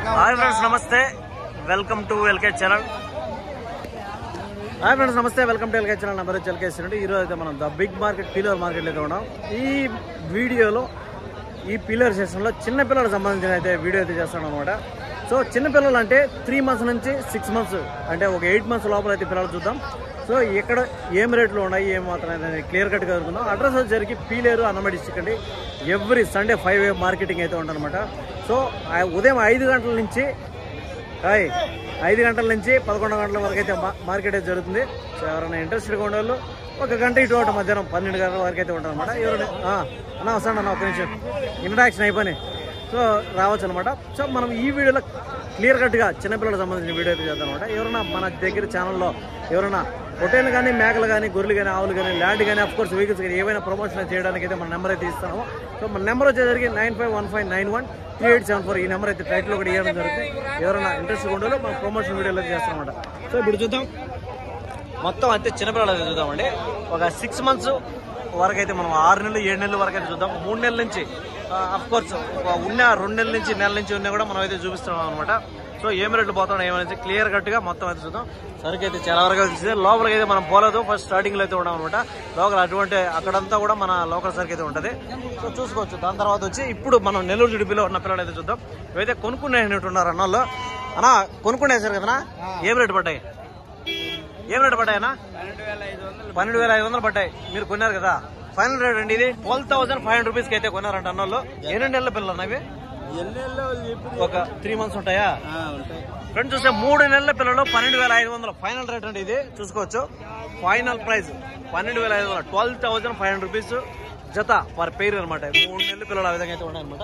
Hi friends నమస్తే, welcome to L K channel. Hi friends నమస్తే, welcome to L K channel. Number వచ్చి L K channel. ఈరోజు అయితే మనం ద బిగ్ మార్కెట్ పిల్లర్ మార్కెట్లో అయితే ఉన్నాం. ఈ వీడియోలో ఈ పిల్లర్ సెషన్లో చిన్నపిల్లలకు సంబంధించిన అయితే వీడియో అయితే చేస్తాను అనమాట. సో చిన్నపిల్లలు అంటే 3 months నుంచి 6 months అంటే ఒక 8 months లోపల అయితే పిల్లలు చూద్దాం. సో ఇక్కడ ఏం రేట్లు ఉన్నాయి, ఏం మాత్రం అయితే క్లియర్ కట్గా దొరుకుతుందాం. అడ్రస్ వచ్చేసరికి పీలేరు అన్నమయ్య డిస్ట్రిక్ట్ అండి. ఎవ్రీ సండే 5 AM మార్కెటింగ్ అయితే ఉంటుందన్నమాట. సో ఉదయం 5 గంటల నుంచి 11 గంటల వరకు అయితే మార్కెట్ అయితే జరుగుతుంది. సో ఎవరైనా ఇంట్రెస్టెడ్గా ఉండేవాళ్ళు 1 గంట ఇటు ఒకటి మధ్యాహ్నం 12 గంటల వరకు అయితే ఉంటుంది అనమాట. ఎవరైనా వస్తాను అన్న, ఒక నిమిషం ఇంట్రడక్షన్ అయిపోయి సో రావచ్చు అనమాట. సో మనం ఈ వీడియోలో క్లియర్ కట్గా చిన్నపిల్లలకు సంబంధించిన వీడియో అయితే చేద్దాం అనమాట. ఎవరైనా మన దగ్గర ఛానల్లో ఎవరైనా పొట్టేలు కానీ, మేకలు కానీ, గొర్రెలు కానీ, ఆవులు కానీ, ల్యాండ్ కానీ, అఫ్కోర్స్ వెహికల్స్ కానీ ఏవైనా ప్రమోషన్ చేయడానికి అయితే మన నెంబర్ అయితే ఇస్తాము. సో మన నెంబర్ వచ్చేసరికి 9515913874. ఈ నెంబర్ అయితే టైటిల్ ఒకటి ఇవ్వడం జరుగుతుంది. ఎవరైనా ఇంట్రెస్ట్ ఉండాలో మన ప్రమోషన్ వీడియోలో అయితే చేస్తాం అనమాట. సో ఇప్పుడు చూద్దాం, మొత్తం అయితే చిన్నపిల్లలు అయితే చూద్దామండి. ఒక 6 months వరకు అయితే మనం 6 నెలలు 7 నెలల వరకు అయితే చూద్దాం. 3 నెలల నుంచి అఫ్కోర్స్ ఉన్న 2 నెలల నుంచి నెల నుంచి ఉన్నా కూడా మనం అయితే చూపిస్తున్నాం అనమాట. సో ఏం రేట్లు పోతున్నాం ఏమైనా క్లియర్ కట్గా మొత్తం అయితే చూద్దాం. సరికి అయితే చాలా వరకు వచ్చింది. లోపలికి అయితే మనం పోలేదు, ఫస్ట్ స్టార్టింగ్లో అయితే ఉన్నాం అనమాట. లోకల్ అటువంటి అక్కడంతా కూడా మన లోకల్ సరికి అయితే ఉంటుంది. సో చూసుకోవచ్చు. దాని తర్వాత వచ్చి ఇప్పుడు మనం నెల్లూరు జుడిపిలో ఉన్న పిల్లలు అయితే చూద్దాం. ఇవైతే కొనుక్కునేటట్టు ఉన్నారు అన్నోళ్ళు. అన్నా కొనుక్కునేసారు కదనా, ఏం రేటు పడ్డాయి? ఏం రేటు పడ్డాయన్నా? 12,500 పడ్డాయి. మీరు కొన్నారు కదా, ఫైనల్ రేట్ అండి ఇది. 12,500 రూపీస్కి అయితే కొన్నారంట అన్నోళ్ళు. 8 నెలల పిల్లలు అన్నవి, ఒక 3 months ఉంటాయా ఫ్రెండ్స్? చూస్తే 3 నెలల పిల్లలు 12,500 ఫైనల్ రేట్ అండి ఇది. చూసుకోవచ్చు, ఫైనల్ ప్రైస్ 12,500, 12,500 రూపీస్ జత పర్ పేరు అనమాట. 3 నెలల పిల్లలు ఆ విధంగా అయితే ఉన్నాయన్నమాట.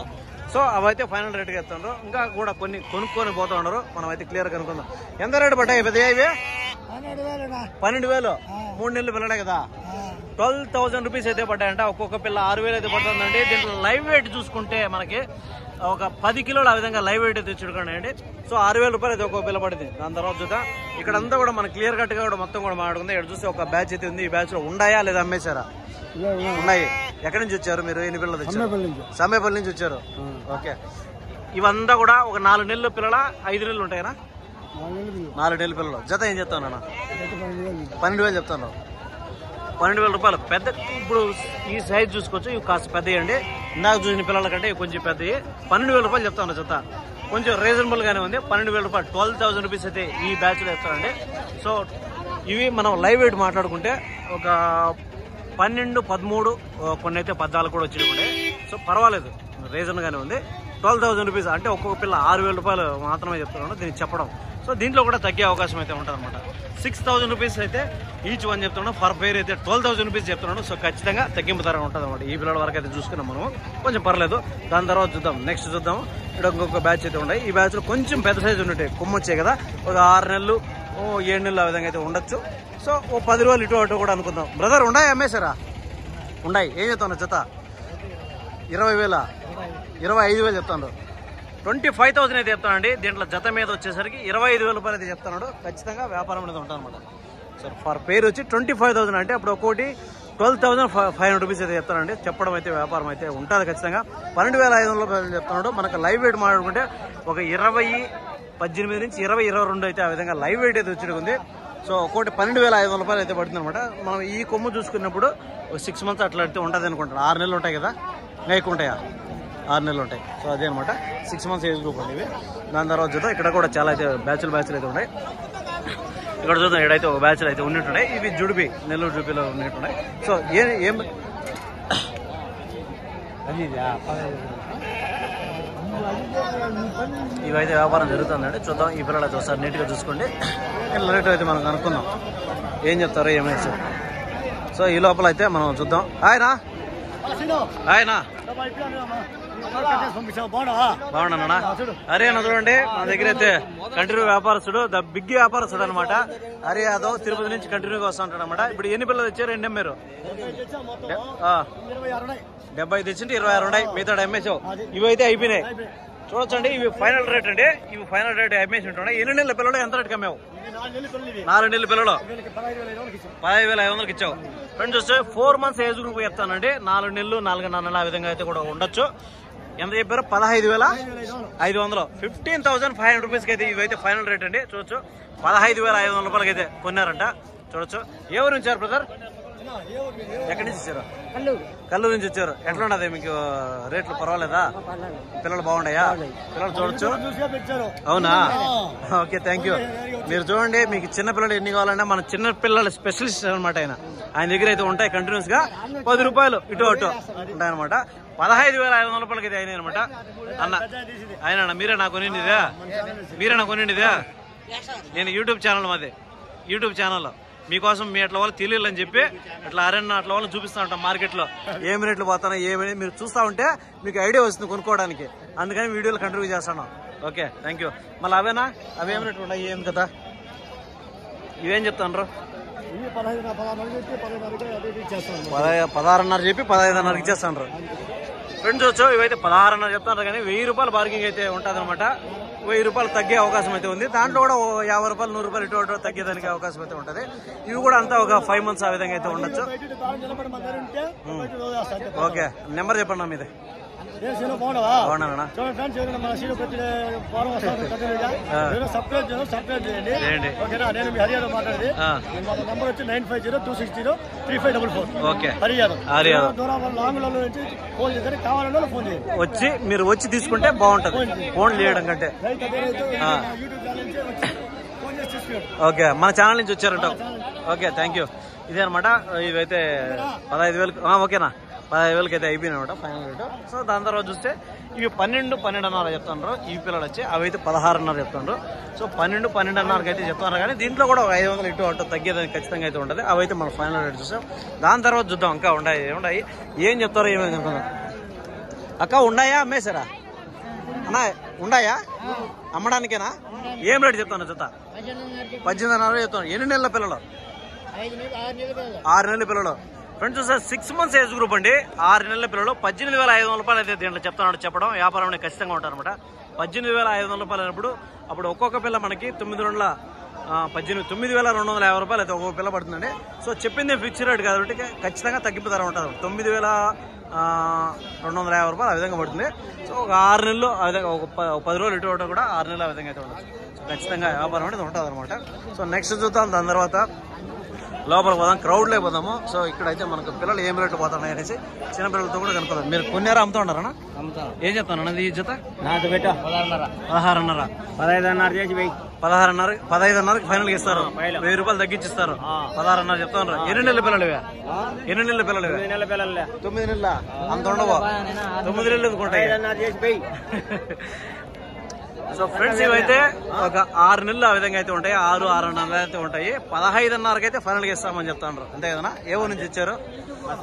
సో అవైతే ఫైనల్ రేట్గా ఇస్తున్నారు. ఇంకా కూడా కొన్ని కొనుక్కొని పోతూ ఉన్నారు. మనం అయితే క్లియర్ కనుక్కుందాం. ఎంత రేటు పడ్డాయి పెద్ద ఇవి? 12,000 3 నెలలు పిల్లడే కదా. 12,000 రూపీస్ అయితే పడ్డాయంట. ఒక్కొక్క పిల్ల 6,000 అయితే పడుతుందండి. దీంట్లో లైవ్ వెయిట్ చూసుకుంటే మనకి ఒక 10 కిలోలు ఆ విధంగా లైవ్ వెయిట్ అయితే చూడకండి. సో 6,000 రూపాయలు అయితే ఒక్కొక్క పిల్ల పడింది. దాని తర్వాత చూద్దాం. ఇక్కడ అంతా కూడా మనం క్లియర్ కట్ గా కూడా మొత్తం కూడా మాట్లాడుకుందాం. ఇక్కడ చూస్తే ఒక బ్యాచ్ అయితే ఉంది. ఈ బ్యాచ్ లో ఉన్నాయా లేదా అమ్మేశారా? ఉన్నాయి. ఎక్కడి నుంచి వచ్చారు మీరు? ఎన్ని పిల్లలు వచ్చారు? సమ్మేపల్లి నుంచి వచ్చారు. ఓకే. ఇవంతా కూడా ఒక 4 నెలల పిల్లల 5 నెలలు ఉంటాయనా? 4 నెలల పిల్లలు. జత ఏం చెప్తాను అన్న? 12,000 చెప్తాను. 12,000 రూపాయలు. పెద్ద ఇప్పుడు ఈ సైజ్ చూసుకోవచ్చు. ఇవి కాస్త పెద్దవి అండి. ఇందాక చూసిన పిల్లల కంటే కొంచెం పెద్దవి. 12,000 రూపాయలు చెప్తాను జత. కొంచెం రీజనబుల్ గానే ఉంది. 12,000 రూపాయలు, 12,000 రూపీస్ అయితే ఈ బ్యాచ్ లో చెప్తానండి. సో ఇవి మనం లైవ్ వెయిట్ మాట్లాడుకుంటే ఒక 12, 13, కొన్ని అయితే 14 కూడా వచ్చి. సో పర్వాలేదు, రీజన్ గానే ఉంది. 12,000 రూపీస్ అంటే ఒక్కొక్క పిల్ల 6,000 రూపాయలు మాత్రమే చెప్తున్నాను దీనికి చెప్పడం. సో దీంట్లో కూడా తగ్గే అవకాశం అయితే ఉంటుంది అనమాట. 6,000 రూపీస్ అయితే ఈచ్ వన్ చెప్తున్నాను. పర్ పేర్ అయితే 12,000 రూపీస్ చెప్తున్నాను. సో ఖచ్చితంగా తగ్గింపు ధర ఉంటుంది అనమాట. ఈ పిల్లల వరకు అయితే చూసుకున్నాం మనం, కొంచెం పర్లేదు. దాని తర్వాత చూద్దాం, నెక్స్ట్ చూద్దాం. ఇక్కడ ఇంకొక బ్యాచ్ అయితే ఉన్నాయి. ఈ బ్యాచ్ లో కొంచెం పెద్ద సైజు ఉంటాయి. కొమ్ము వచ్చాయి కదా, ఒక 6 నెలలు 7 నెలలు ఆ విధంగా అయితే ఉండొచ్చు. సో ఓ 10 రోజులు ఇటు అటు కూడా అనుకుందాం. బ్రదర్ ఉన్నాయి, అమ్మేశారా? ఉన్నాయి. ఏం చెప్తాను జత? 20,000, 25,000 చెప్తాను. 25,000 అయితే చెప్తానండి. దీంట్లో జత మీద వచ్చేసరికి 25,000 రూపాయలు అయితే చెప్తున్నాడు. ఖచ్చితంగా వ్యాపారం అనేది ఉంటుంది అనమాట. సో పర్ పేరు వచ్చి 25,000 అంటే అప్పుడు ఒక్కోటి 12,500 రూపీస్ అయితే చెప్తానండి. చెప్పడం అయితే వ్యాపారం అయితే ఉంటుంది ఖచ్చితంగా. 12,500 రూపాయలు చెప్తున్నాడు. మనకు లైవ్ వెయిట్ మాట్లాడుకుంటే ఒక 18 నుంచి 22 అయితే ఆ విధంగా లైవ్ వెయిట్ అయితే వచ్చి. సో ఒక్కోటి 12,500 రూపాయలు అయితే పడుతుంది అనమాట. మనం ఈ కొమ్ము చూసుకున్నప్పుడు 6 months అట్లా అయితే ఉంటుంది అనుకుంటాను. 6 నెలలు ఉంటాయి కదా, ఎక్కువ ఉంటాయా? 6 నెలలు ఉంటాయి. సో అదే అనమాట, 6 months ఏజ్ గ్రూప్ అండి ఇవి. దాని తర్వాత చూద్దాం. ఇక్కడ కూడా చాలా అయితే బ్యాచ్లు అయితే ఉన్నాయి. ఇక్కడ చూద్దాం, ఇక్కడైతే ఒక బ్యాచ్లు అయితే ఉన్నట్టున్నాయి. ఇవి జుడిపి, నెల్లూరు జుడిపిలో ఉన్నట్టున్నాయి. సో ఏం ఇవైతే వ్యాపారం జరుగుతుందండి. చూద్దాం. ఈ పిల్లలు అయితే ఒకసారి నీట్గా చూసుకోండి. రేటు అయితే మనం కనుక్కుందాం ఏం చెప్తారో ఏమైనా. సో ఈ లోపల అయితే మనం చూద్దాం. ఆయనా బాగున్నా? అరే అన్న చూడండి, మన దగ్గర అయితే కంటిన్యూ వ్యాపారస్తుడు, ద బిగ్ వ్యాపారస్తుడు అనమాట. హరి యాదవ్ తిరుపతి నుంచి కంటిన్యూగా వస్తూ ఉంటాడు అనమాట. ఇప్పుడు ఎన్ని పిల్లలు తెచ్చారు? ఎన్ని అమ్మారు? 70 తెచ్చింటే 26 ఉన్నాయి. మిగతా అమ్మేసావు. ఇవైతే అయిపోయినాయి. చూడొచ్చండి, ఇవి ఫైనల్ రేట్ అండి. ఇవి ఫైనల్ రేట్ అమ్మేసి ఉంటున్నాయి. ఎన్ని నెలల పిల్లలు ఎంత రేటుకి అమ్మావు? 4 నెలల పిల్లలు 15,500కి ఇచ్చావు. ఫ్రెండ్స్ చూస్తే 4 months ఏజ్ గ్రూప్ చెప్తానండి. 4 నెలలు 4.5 నెలలు ఆ విధంగా అయితే కూడా ఉండొచ్చు. ఎంత చెప్పారు? 15,500. 15,500 రూపీస్కి అయితే ఇవైతే ఫైనల్ రేట్ అండి. చూడొచ్చు 15,500 రూపాయలకి అయితే కొన్నారంట. చూడొచ్చు. ఏ ఊరు నుంచి వచ్చారు బ్రదర్? ఎక్కడి నుంచి వచ్చారు? కల్లూరు నుంచి వచ్చారు. ఎట్లా ఉండదు మీకు రేట్లు? పర్వాలేదా? పిల్లలు బాగుంటాయా? పిల్లలు చూడొచ్చు. అవునా? Okay, thank you. మీరు చూడండి, మీకు చిన్న పిల్లలు ఎన్ని కావాలన్నా మన చిన్న పిల్లల స్పెషలిస్ట్ అనమాట ఆయన దగ్గర అయితే ఉంటాయి. కంటిన్యూస్ గా 10 రూపాయలు ఇటు అటు ఉంటాయి అనమాట. 15,500 రూపాయలకి అయితే అయినాయి అనమాట. అన్న ఆయన మీరేనా కొనిండిదా? మీరేనా కొనిండిదా? నేను యూట్యూబ్ ఛానల్ మాది. యూట్యూబ్ ఛానల్లో మీకోసం మీ అట్లా వాళ్ళు తెలియాలని చెప్పి అట్లా అరెన్న అట్లా వాళ్ళు చూపిస్తూ ఉంటాం మార్కెట్లో ఏమి రేట్లు పోతానో ఏమని మీరు చూస్తూ ఉంటే మీకు ఐడియా వస్తుంది కొనుక్కోవడానికి. అందుకని వీడియోలు కంటిన్యూ చేస్తాను. Okay, thank you. మళ్ళీ అవేనా? అవేం రేట్లు ఉన్నాయి? ఏం కదా ఇవేం చెప్తాను? 16,500 చెప్పి 15,500 ఇచ్చేస్తాను ఫ్రెండ్స్. వచ్చు ఇవైతే 16,500 చెప్తాను కానీ 1000 రూపాయలు బార్గింగ్ అయితే ఉంటుంది అనమాట. 1000 రూపాయలు తగ్గే అవకాశం అయితే ఉంది. దాంట్లో కూడా 50 రూపాయలు 100 రూపాయలు ఇటు తగ్గేదానికి అవకాశం అయితే ఉంటుంది. ఇవి కూడా అంతా ఒక 5 months ఆ విధంగా అయితే ఉండొచ్చు. ఓకే, నెంబర్ చెప్పండి మీది. బాగున్నానా? వచ్చి మీరు వచ్చి తీసుకుంటే బాగుంటది ఫోన్ చేయడం కంటే. ఓకే, మన ఛానల్ నుంచి వచ్చారంట. Okay, thank you. ఇదే అనమాట. ఇవైతే 15,000. ఓకేనా? 15,000 అయితే అయిపోయినాయి అనమాట ఫైనల్ రేటు. సో దాని తర్వాత చూస్తే ఇవి 12,500 చెప్తున్నారు. ఈ పిల్లలు వచ్చి అవి అయితే 16,500 చెప్తున్నారు. సో 12,500 అయితే చెప్తున్నారు కానీ దీంట్లో కూడా 500 ఇటు అటు తగ్గేదానికి ఖచ్చితంగా అయితే ఉంటుంది. అవి అయితే మనం ఫైనల్ రేట్ చూసాం. దాని తర్వాత చూద్దాం ఇంకా ఉన్నాయి ఏం చెప్తారో ఏమేమి చెప్తున్నారు. అక్క ఉన్నాయా? అమ్మేశారా అన్నా? ఉన్నాయా? అమ్మడానికేనా? ఏం రేటు చెప్తాను? జత 18,500 చెప్తాను. ఎన్ని నెలల పిల్లలు? 6 నెలల పిల్లలు. ఫ్రెండ్స్ చూసారు 6 months ఏజ్ గ్రూప్ అండి. 6 నెలల పిల్లలు 18,500 రూపాయలు అయితే దీంట్లో చెప్తాను చెప్పడం. వ్యాపారం ఖచ్చితంగా ఉంటారు అనమాట. 18,500 రూపాయలు అయినప్పుడు అప్పుడు ఒక్కొక్క పిల్ల మనకి 9,250 రూపాయలు అయితే ఒక్కొక్క పిల్ల పడుతుందండి. సో చెప్పింది ఫిక్స్ రేట్ కాబట్టి ఖచ్చితంగా తగ్గిపోతారు ఉంటారు. 9,250 రూపాయలు ఆ విధంగా పడుతుంది. సో ఒక 6 నెలలు ఆ విధంగా ఒక 10 రోజులు ఇటు కూడా 6 నెలలు ఆ విధంగా అయితే ఉండదు. సో ఖచ్చితంగా వ్యాపారం అనేది ఉంటుంది అనమాట. సో నెక్స్ట్ చూద్దాం. దాని తర్వాత లోపల పోదాం, క్రౌడ్ లేక పోదాము. సో ఇక్కడైతే మనకు పిల్లలు ఏం రేట్లు పోతున్నాయి అనేసి చిన్న పిల్లలతో కూడా కనుక్కోదాం. మీరు కొన్నారా? అమ్ముతా ఉన్నారా? ఏం చెప్తాను అన్నది ఈ జత? 16,500. 15,500 చేసి 15,500కి ఫైనల్ ఇస్తారు. 1000 రూపాయలు తగ్గించిస్తారు. 16,500 చెప్తా ఉన్నారు. ఎన్ని నెలల పిల్లలు ఇవే? 9 నెలల అంత ఉండవు. 9 నెలలు ఎందుకుంటాయి? సో ఫ్రెండ్స్ ఇవైతే ఒక 6 నెలలు ఆ విధంగా అయితే ఉంటాయి. 6-6.5 అయితే ఉంటాయి. 15,500కి అయితే ఫైనల్ గా ఇస్తామని చెప్తాను. అంతే కదా? ఏ ఊరు నుంచి ఇచ్చారు?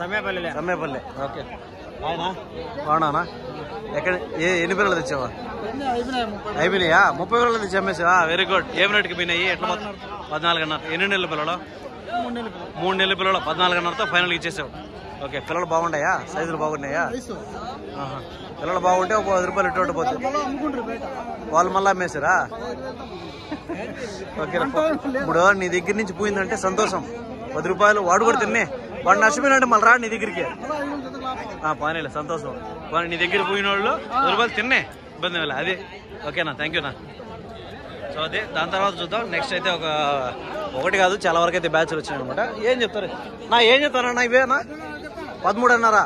సమ్మేపల్లి. ఓకే, బాగున్నానా? ఎక్కడ ఎన్ని పిల్లలు తెచ్చావా? అయిపోయినాయా? 30 పిల్లలు తెచ్చి అమ్మేసావా? Very good. ఏం రేటుకి పోయినాయి? ఎట్లా? 14,500. ఎన్ని నెలల పిల్లలు? 3 నెలల పిల్లలు 14,500తో ఫైనల్ ఇచ్చేసావు. ఓకే, పిల్లలు బాగుంటాయా? సైజులు బాగున్నాయా? పిల్లలు బాగుంటే 10 రూపాయలు ఇటు పోతుంది. వాళ్ళు మళ్ళీ అమ్మేశారా? ఓకే, ఇప్పుడు నీ దగ్గర నుంచి పోయిందంటే సంతోషం. 10 రూపాయలు వాడు కూడా తిన్నే. వాడు నష్టపోయినంటే మళ్ళీ రాడు నీ దగ్గరికి. పానీలే, సంతోషం. వాడు నీ దగ్గర పోయిన వాళ్ళు 10 రూపాయలు తిన్నే, ఇబ్బంది వెళ్ళ. అది ఓకేనా? థ్యాంక్ యూనా. సో అదే దాని తర్వాత చూద్దాం. నెక్స్ట్ అయితే ఒకటి కాదు చాలా వరకు అయితే బ్యాచ్లు వచ్చినాయి అనమాట. ఏం చెప్తారు ఏం చెప్తారన్నా? ఇవేనా? 13,500.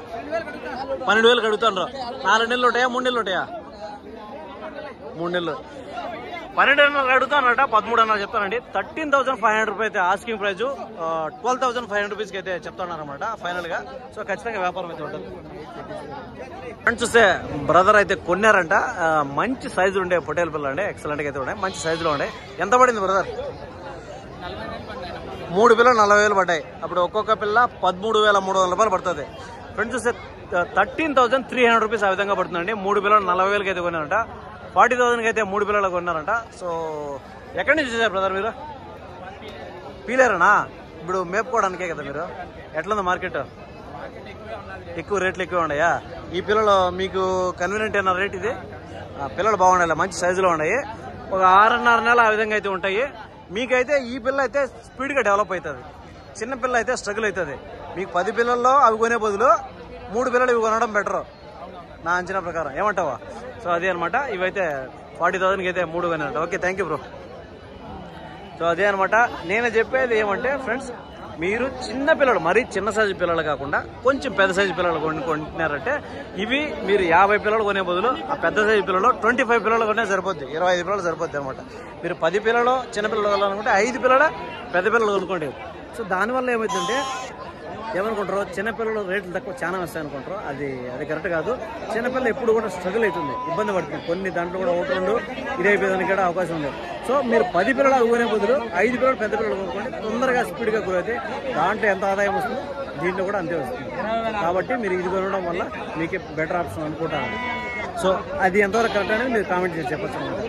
12,000 అడుగుతాను. 4 నెలలు ఉంటాయా? 3 నెలలు ఉంటాయా? 3 నెలలు. 12,500 అడుగుతానట. 13,500 చెప్తానండి. 13,500 రూపాయలు అయితే ఆస్కింగ్ ప్రైజ్. 12,500 రూపీస్కి అయితే చెప్తానమాట ఫైనల్ గా. సో ఖచ్చితంగా వ్యాపారం అయితే ఉంటుంది. ఫ్రెండ్స్ చూస్తే బ్రదర్ అయితే కొన్నారంట. మంచి సైజులు ఉండే పొటేల్ పిల్లలు అండి. ఎక్సలెంట్ గా అయితే ఉన్నాయి. మంచి సైజులో ఉన్నాయి. ఎంత పడింది బ్రదర్? 3 పిల్లలు 40,000 పడ్డాయి. అప్పుడు ఒక్కొక్క పిల్ల 13,300 రూపాయలు పడుతుంది. ఫ్రెండ్స్ చూస్తే 13,300 రూపీస్ ఆ విధంగా పడుతుందండి. 3 పిల్లలు 40,000కి అయితే కొన్నారంట. 40,000కి అయితే 3 పిల్లలు కొన్నారంట. సో ఎక్కడి నుంచి చూసారు బ్రదర్ మీరు? పీలేరనా? ఇప్పుడు మేపుకోవడానికే కదా మీరు. ఎట్లుంది మార్కెట్? ఎక్కువ రేట్లు ఎక్కువ ఉన్నాయా? ఈ పిల్లలు మీకు కన్వీనియంట్ అయిన రేట్ ఇది? పిల్లలు బాగున్నాయి, మంచి సైజులో ఉన్నాయి. ఒక 6.5 నెలలు ఆ విధంగా అయితే ఉంటాయి. మీకైతే ఈ పిల్ల అయితే స్పీడ్గా డెవలప్ అవుతుంది. చిన్న పిల్ల అయితే స్ట్రగుల్ అవుతుంది. మీకు 10 పిల్లల్లో అవి కొనే బదులు 3 పిల్లలు ఇవి కొనడం బెటర్. నా అంచనా ప్రకారం. ఏమంటావా? సో అదే అనమాట. ఇవైతే 40,000కి అయితే 3 కొన్నారంట. Okay, thank you bro. So అదే అనమాట. నేను చెప్పేది ఏమంటే ఫ్రెండ్స్, మీరు చిన్న పిల్లలు, మరీ చిన్న సైజు పిల్లలు కాకుండా కొంచెం పెద్ద సైజు పిల్లలు కొంటున్నారంటే ఇవి మీరు 50 పిల్లలు కొనే బదులు ఆ పెద్ద సైజు పిల్లలు 25 పిల్లలు కొనే సరిపోద్ది, 25 పిల్లలు సరిపోద్ది అనమాట. మీరు 10 పిల్లలు చిన్న పిల్లలు కొనాలనుకుంటే 5 పిల్లలు పెద్ద పిల్లలు కొనుక్కోండి. సో దానివల్ల ఏమవుతుందంటే ఏమనుకుంటారు, చిన్నపిల్లలు రేట్లు తక్కువ చాలా వస్తాయి అనుకుంటారు. అది కరెక్ట్ కాదు. చిన్నపిల్లలు ఎప్పుడు కూడా స్ట్రగుల్ అవుతుంది, ఇబ్బంది పడుతుంది. కొన్ని దాంట్లో కూడా 1-2 ఇదైపోయేదానికి కూడా అవకాశం ఉంది. సో మీరు 10 పిల్లలు కొనే బదులు 5 పిల్లలు పెద్ద పిల్లలు కొనుక్కోండి. తొందరగా స్పీడ్గా గ్రో అయితే దాంట్లో ఎంత ఆదాయం వస్తుందో దీంట్లో కూడా అంతే వస్తుంది. కాబట్టి మీరు ఇది కొనడం వల్ల మీకు బెటర్ ఆప్షన్ అనుకుంటాను. సో అది ఎంతవరకు కరెక్ట్ అనేది మీరు కామెంట్ చేసి చెప్పచ్చు అనమాట.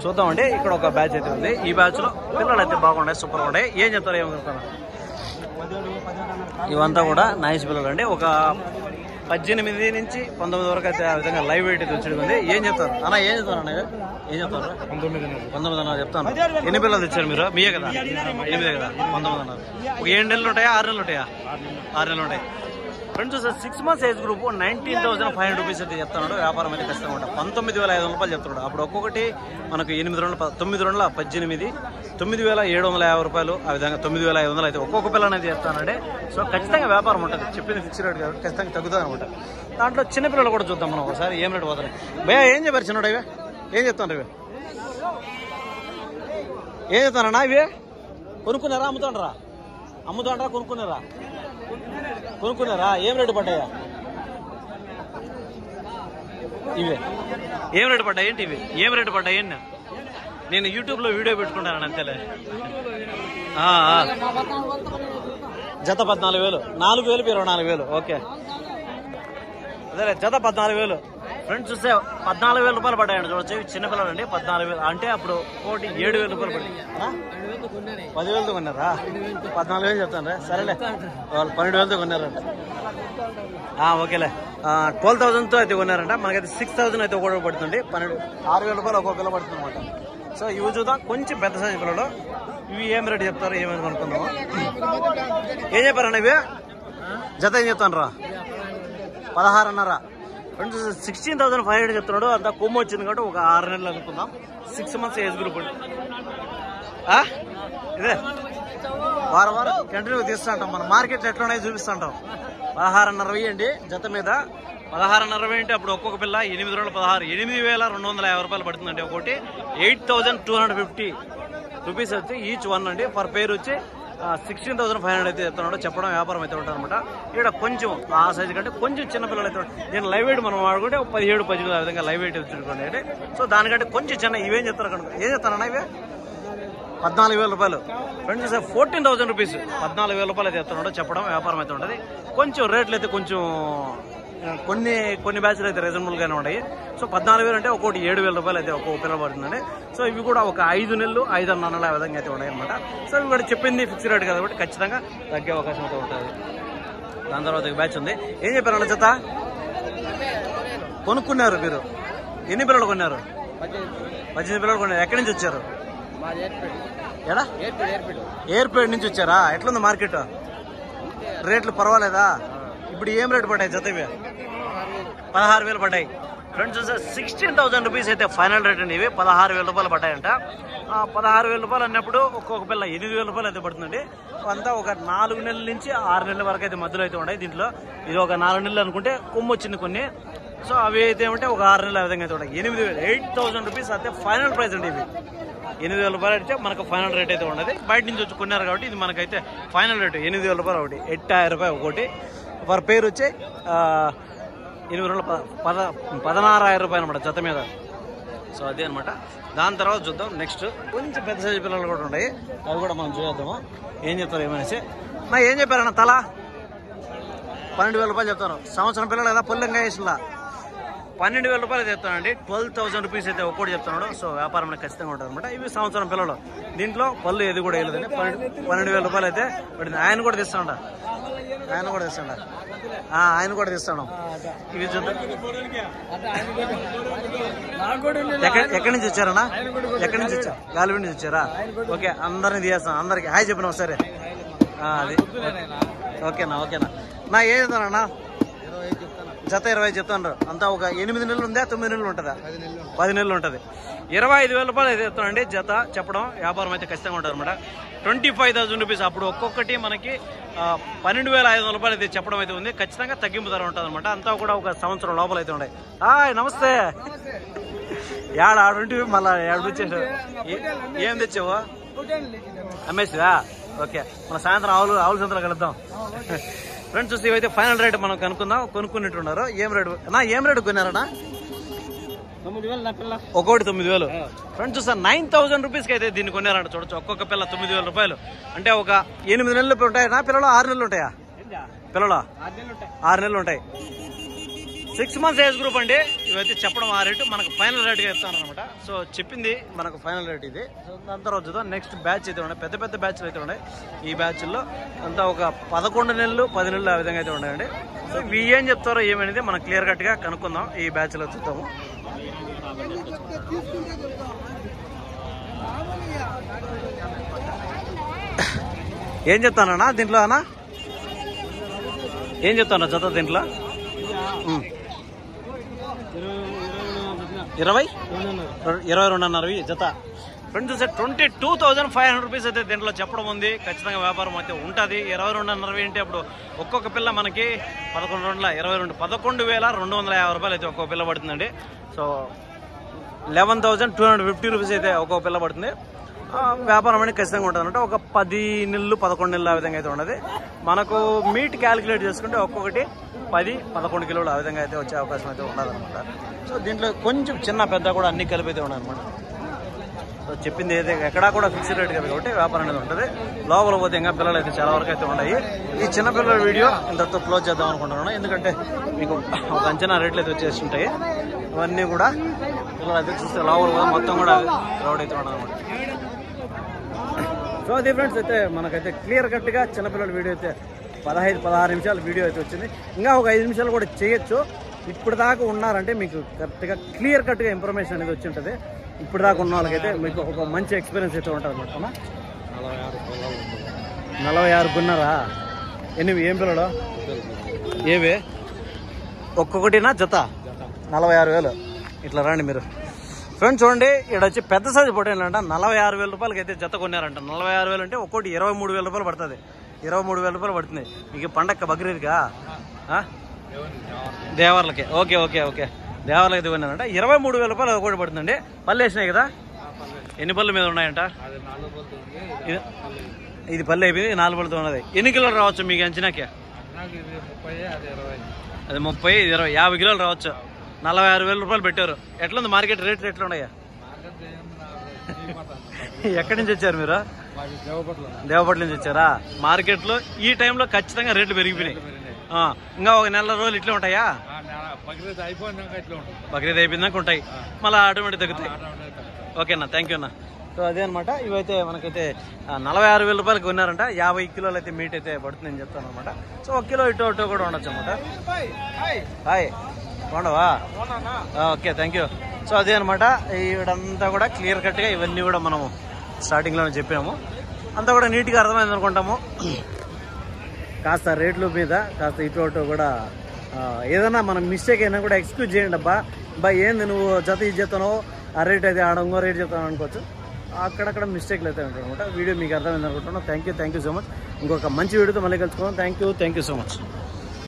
చూద్దామండి. ఇక్కడ ఒక బ్యాచ్ అయితే ఉంది. ఈ బ్యాచ్లో పిల్లలు అయితే బాగున్నాయి, సూపర్గా ఉన్నాయి. ఏం చెప్తారు, ఏమనుకుంటున్నారు? ఇవంతా కూడా నైస్ పిల్లలు అండి. ఒక 18 నుంచి 19 వరకు అయితే ఆ విధంగా లైవ్ వెయిట్ అయితే వచ్చి ఉంది. ఏం చెప్తారు అన్న? ఏం చెప్తారు అన్న? ఏం చెప్తారు? 19 చెప్తాను. ఎన్ని పిల్లలు తెచ్చారు మీరు? మీయే కదా? 8 కదా? 19 ఒక 7 నెలలు ఉంటాయా, 6 నెలలు ఉంటాయా? 6 నెలలు ఉంటాయి friends. 6 months age group 19,500 rupees అయితే చెప్తున్నాడు. వ్యాపారం అయితే ఖచ్చితంగా ఉంటాడు. 19,500 రూపాయలు చెప్తున్నాడు. అప్పుడు ఒక్కొక్కటి మనకు 8 రోజులు 9 రోజుల 18 9,750 రూపాయలు. ఆ విధంగా 9,500 అయితే ఒక్కొక్క పిల్లని అయితే చెప్తానండి. సో ఖచ్చితంగా వ్యాపారం ఉంటుంది. చెప్పింది ఫిక్స్ రేట్ కాబట్టి ఖచ్చితంగా తగ్గుతుంది అనమాట. దాంట్లో చిన్నపిల్లలు కూడా చూద్దాం మనం ఒకసారి ఏం రేటు పోతాయి. భయ్యా ఏం చెప్పారు చిన్నోడు? ఇవే ఏం చెప్తాను? ఇవే ఏం చెప్తానన్నా? ఇవే కొనుక్కున్నారా, అమ్ముతాండ్రా? అమ్ముతాండ్రా, కొనుక్కున్నారా? ఏం రేటు పడ్డాయా ఇవే? ఏం రేటు పడ్డాయి ఏంటి ఇవి? ఏం రేటు పడ్డాయి? నేను యూట్యూబ్లో వీడియో పెట్టుకుంటాను అంతేలే. జత 14,000, 4,000 24,000. ఓకే, అదే జత 14,000. ఫ్రెండ్స్ చూస్తే 14,000 రూపాయలు పడ్డాయండి. చూడొచ్చు, చిన్నపిల్లలు అండి. 14,000 అంటే అప్పుడు ఒకటి 7,000 రూపాయలు పడింది. 10,000తో కొన్నారా? 14,000 చెప్తాను. సరేలే, వాళ్ళు 12,000తో కొన్నారంట. ఓకేలే, 12,000తో అయితే కొన్నారంట. మనకైతే 6,000 అయితే ఒకటి పడుతుంది. 6,000 రూపాయలు ఒక్కొక్క పిల్ల పడుతుంది అనమాట. సో ఇవి చూద్దాం, కొంచెం పెద్ద సైజు పిల్లలు. ఇవి ఏం రేటు చెప్తారు, ఏమని కొనుక్కుందాము? ఏం చెప్పారన్న ఇవి? జత ఏం చెప్తాను రా? 16,500. ఫ్రెండ్స్ 16,500 చెప్తున్నాడు. అంతా కొమ్ము వచ్చింది కాబట్టి ఒక 6 నెలలు అనుకుందాం. 6 months ఏజ్ గ్రూప్. ఇదే వారం కంటిన్యూ తీస్తూ ఉంటాం. మన మార్కెట్ ఎట్లా ఉన్నాయో చూపిస్తూ ఉంటాం. 16,500 అండి జత మీద. 16,500 అంటే అప్పుడు ఒక్కొక్క పిల్ల 8 రోజులు 16, 8,250 రూపాయలు పడుతుందండి. ఒకటి 8,250 రూపీస్ వచ్చి ఈచ్ వన్ అండి. పర్ పేరు వచ్చి 16,500 అయితే చెప్తున్నాడు. చెప్పడం వ్యాపారం అయితే ఉంటుంది అనమాట. ఇక్కడ కొంచెం ఆ సైజు కంటే కొంచెం చిన్న పిల్లలు అయితే నేను లైవ్ వెయిట్ మనం వాడుకుంటే 17, 18 ఆ విధంగా లైవ్ వెయిట్ వచ్చుకోండి అంటే. సో దానికంటే కొంచెం చిన్న ఇవేం చెప్తారు కనుక ఏం చెప్తారన్నా? ఇవే 14,000 రూపాయలు. ఫ్రెండ్స్ 14,000 రూపీస్, 14,000 రూపాయలు అయితే చెప్తున్నాడు. చెప్పడం వ్యాపారం అయితే ఉంటుంది. కొంచెం రేట్లు అయితే కొంచెం కొన్ని బ్యాచ్లు అయితే రీజనబుల్గానే ఉన్నాయి. సో 14,000 అంటే ఒక్కొక్కటి 7,000 రూపాయలు అయితే ఒక్కొక్క పిల్ల పడుతుందండి. సో ఇవి కూడా ఒక 5 నెలలు 5.5 నెలలు ఆ విధంగా అయితే ఉన్నాయి అనమాట. సో ఇవి కూడా చెప్పింది ఫిక్స్ రేట్ కాబట్టి ఖచ్చితంగా తగ్గే అవకాశం అయితే ఉంటుంది. దాని తర్వాత ఒక బ్యాచ్ ఉంది. ఏం చెప్పారు అన్న? జత కొనుక్కున్నారు మీరు? ఎన్ని పిల్లలు కొన్నారు? 18 పిల్లలు కొన్నారు. ఎక్కడి నుంచి వచ్చారు? ఎడా? ఎయిర్పేట్ నుంచి వచ్చారా? ఎట్లుంది మార్కెట్? రేట్లు పర్వాలేదా? ఇప్పుడు ఏం రేటు పడ్డాయి జత? ఇవి 16,000 పడ్డాయి. ఫ్రెండ్స్ చూస్తే 16,000 రూపీస్ అయితే ఫైనల్ రేట్ అండి. ఇవి 16,000 రూపాయలు పడ్డాయంట. 16,000 రూపాయలు అన్నప్పుడు ఒక్కొక్క పిల్ల 8,000 రూపాయలు అయితే పడుతుందండి. అంతా ఒక 4 నెలల నుంచి 6 నెలల వరకు అయితే మధ్యలో అయితే ఉన్నాయి. దీంట్లో ఇది ఒక 4 నెలలు అనుకుంటే కొమ్ము వచ్చింది కొన్ని. సో అవి అయితే ఏమంటే ఒక 6 నెలలు ఆ విధంగా అయితే ఉన్నాయి. 8,000 రూపీస్ అయితే ఫైనల్ ప్రైస్ అండి. ఇవి 8,000 రూపాయలు అయితే మనకు ఫైనల్ రేట్ అయితే ఉన్నది. బయట నుంచి వచ్చి కొన్నారు కాబట్టి ఇది మనకైతే ఫైనల్ రేటు 8,000 రూపాయలు ఒకటి. 8,000 రూపాయలు ఒకటి. పర్ పేరు వచ్చి 16,000 రూపాయలు అనమాట జత మీద. సో అదే అనమాట. దాని తర్వాత చూద్దాం నెక్స్ట్. కొంచెం పెద్ద సైజు పిల్లలు కూడా ఉన్నాయి, అవి కూడా మనం చూద్దాము. ఏం చెప్తారు ఏమనేసి? ఏం చెప్పారన్న? తల 12,000 రూపాయలు చెప్తాను. సంవత్సరం పిల్లలు కదా, పొల్లంగా వేసిలా 12,000 రూపాయలు చెప్తానండి. 12,000 రూపీస్ అయితే ఒక్కటి చెప్తున్నాడు. సో వ్యాపారం ఖచ్చితంగా ఉంటుంది అనమాట. ఇవి సంవత్సరం పిల్లలు. దీంట్లో పళ్ళు ఏది కూడా వేయలేదండి. 12,000 రూపాయలు అయితే పడింది. ఆయన కూడా తెస్తాడు. ఆయన కూడా తెస్తాడు. ఇవి చూద్దాం. ఎక్కడి నుంచి వచ్చారన్నా? ఎక్కడి నుంచి వచ్చారు? గాలివీడి నుంచి వచ్చారా? ఓకే, అందరినీ తీస్తాం. అందరికి హాయ్ చెప్పినా సరే. అది ఓకేనా? ఏం చెప్తానన్నా? జత 20 చెప్తున్నారు. అంతా ఒక 8 నెలలు ఉందా 9 నెలలు ఉంటుందా? 10 నెలలు ఉంటుంది. 25,000 రూపాయలు అయితే చెప్తానండి జత. చెప్పడం వ్యాపారం అయితే ఖచ్చితంగా ఉంటుంది అనమాట. 25,000 రూపీస్. అప్పుడు ఒక్కొక్కటి మనకి 12,500 రూపాయలు అయితే చెప్పడం అయితే ఉంది. ఖచ్చితంగా తగ్గింపు ధర ఉంటుంది అనమాట. అంతా కూడా ఒక సంవత్సరం లోపల అయితే ఉన్నాయి. హాయ్ నమస్తే. ఆడుంటి మళ్ళా ఏడు వచ్చేసావు. ఏం తెచ్చావు? అమ్మేసిదా? ఓకే, మన సాయంత్రం ఆవుల సంతలో కలుద్దాం. ఫ్రెండ్స్ చూసి ఇవైతే ఫైనల్ రేట్ మనం కనుక్కుందాం. కొనుక్కున్నట్టున్నారు. ఏం రేటు కొన్నారన్నా? 9,000 ఒకటి 9,000. ఫ్రెండ్స్ చూసా 9,000 రూపీస్కి అయితే దీన్ని కొన్నారంట. చూడొచ్చు, ఒక్కొక్క పిల్ల 9,000 రూపాయలు. అంటే ఒక 8 నెలలు ఉంటాయా పిల్లలు? 6 నెలలు ఉంటాయా పిల్లలు? 6 నెలలు ఉంటాయి. 6 మంత్స్ ఏజ్ గ్రూప్ అండి. ఇవైతే చెప్పడం ఆ రేటు మనకు ఫైనల్ రేట్గా చెప్తాను అనమాట. సో చెప్పింది మనకు ఫైనల్ రేట్ ఇది. సో దాని తర్వాత చూద్దాం. నెక్స్ట్ బ్యాచ్ అయితే ఉన్నాయి, పెద్ద పెద్ద బ్యాచ్లు అయితే ఉన్నాయి. ఈ బ్యాచ్ల్లో అంతా ఒక 11 నెలలు 10 నెలలు ఆ విధంగా అయితే ఉన్నాయండి. సో ఇవి ఏం చెప్తారో ఏమనేది మనం క్లియర్ కట్గా కనుక్కుందాం. ఈ బ్యాచ్లో చూద్దాము. ఏం చెప్తానన్నా దీంట్లో? అన్నా ఏం చెప్తాను జత దీంట్లో? 22.5 జత. ఫ్రెండ్స్ చూసే 22,500 రూపీస్ అయితే దీంట్లో చెప్పడం ఉంది. ఖచ్చితంగా వ్యాపారం అయితే ఉంటుంది. 22.5 అంటే అప్పుడు ఒక్కొక్క పిల్ల మనకి 11,250 రూపాయలు అయితే ఒక్కొక్క పిల్ల పడుతుందండి. సో 11,250 రూపీస్ అయితే ఒక్కొక్క పిల్ల పడుతుంది. వ్యాపారం అనేది ఖచ్చితంగా ఉంటుంది అంటే ఒక 10 నెలలు 11 నెలలు ఆ విధంగా అయితే ఉన్నది. మనకు మీట్ క్యాలిక్యులేట్ చేసుకుంటే ఒక్కొక్కటి 10-11 కిలోలు ఆ విధంగా అయితే వచ్చే అవకాశం అయితే ఉన్నదనమాట. సో దీంట్లో కొంచెం చిన్న పెద్ద కూడా అన్ని కలిపి అయితే ఉన్నాయన్నమాట. సో చెప్పింది ఏదైతే ఎక్కడా కూడా ఫిక్స్డ్ రేట్ కదా కాబట్టి వ్యాపారం అనేది ఉంటుంది. లోపల పోతే ఇంకా పిల్లలు అయితే చాలా వరకు అయితే ఉన్నాయి. ఈ చిన్నపిల్లల వీడియో ఇంతతో క్లోజ్ చేద్దాం అనుకుంటున్నాను. ఎందుకంటే మీకు ఒక అంచనా రేట్లు అయితే వచ్చేసి ఉంటాయి. అవన్నీ కూడా పిల్లలు అయితే చూస్తే లోపల పోతే మొత్తం కూడా క్రౌడ్ అయితే ఉండదు అనమాట. సో అదే ఫ్రెండ్స్ అయితే మనకైతే క్లియర్ కట్గా చిన్నపిల్లల వీడియో అయితే 15-16 నిమిషాల వీడియో అయితే వచ్చింది. ఇంకా ఒక 5 నిమిషాలు కూడా చేయొచ్చు. ఇప్పుడు దాకా ఉన్నారంటే మీకు కరెక్ట్గా క్లియర్ కట్గా ఇన్ఫర్మేషన్ అనేది వచ్చి ఉంటుంది. ఇప్పుడు దాకా ఉన్న వాళ్ళకైతే మీకు ఒక మంచి ఎక్స్పీరియన్స్ అయితే ఉంటుంది అనమాట. 46 కొన్నారా? ఏం పిల్లలు ఏవే? ఒక్కొక్కటినా జత 46,000. ఇట్లా రండి మీరు ఫ్రెండ్స్. చూడండి, ఇక్కడ వచ్చి పెద్ద సైజు పొట్టేనంట 46,000 రూపాయలకి అయితే జత కొన్నారంట. 46,000 అంటే ఒక్కోటి 23,000 రూపాయలు పడుతుంది. 23,000 రూపాయలు పడుతుంది మీకు పండగ బక్రీద్గా దేవర్లకి. ఓకే ఓకే ఓకే దేవర్లకి అయితే కొన్నారంట. 23,000 రూపాయలు ఒకటి పడుతుందండి. పళ్ళు వేసినాయి కదా? ఎన్ని పళ్ళు మీద ఉన్నాయంట? ఇది పళ్ళు అయిపోయింది, 4 పళ్ళతో ఉన్నది. ఎన్ని కిలోలు రావచ్చు మీకు అంచనాకే? అది 30, 20, 50 కిలోలు రావచ్చు. 46,000 రూపాయలు పెట్టారు. ఎట్లుంది మార్కెట్ రేట్లు? ఎట్లా ఉన్నాయా? ఎక్కడి నుంచి వచ్చారు మీరు? దేవపట్ల నుంచి వచ్చారా? మార్కెట్లో ఈ టైంలో ఖచ్చితంగా రేట్లు పెరిగిపోయినాయి. ఇంకా ఒక నెల రోజులు ఇట్లా ఉంటాయా? బక్రీద్ అయిపోయిందాక ఉంటాయి, మళ్ళీ ఆటోమేటిక్ తగ్గుతాయి. ఓకేనా, థ్యాంక్ యూ అన్న. సో అదే అనమాట. ఇవైతే మనకైతే 46,000 రూపాయలకి కొన్నారంట. 50 కిలోలు అయితే మీట్ అయితే పడుతుంది అని చెప్తాను అనమాట. సో 1 కిలో ఇటు కూడా ఉండొచ్చు అనమాట. హాయ్ బాగుండవా? Okay, thank you. సో అదే అనమాట. ఇవిడంతా కూడా క్లియర్ కట్గా ఇవన్నీ కూడా మనము స్టార్టింగ్లోనే చెప్పాము. అంతా కూడా నీట్గా అర్థమైంది అనుకుంటాము. కాస్త రేట్ల మీద కాస్త ఇటు కూడా ఏదైనా మనం మిస్టేక్ అయినా కూడా ఎక్స్క్యూజ్ చేయండి. అబ్బా ఏంది నువ్వు జత ఇది చెప్తానో ఆ రేట్ అయితే ఆడ ఇంకో రేట్ చెప్తాను అనుకోవచ్చు. అక్కడక్కడ మిస్టేక్లు అయితే ఉంటాయి అనమాట. వీడియో మీకు అర్థమైంది అనుకుంటున్నాను. Thank you so much. ఇంకొక మంచి వీడియోతో మళ్ళీ కలుసుకుందాం. Thank you so much.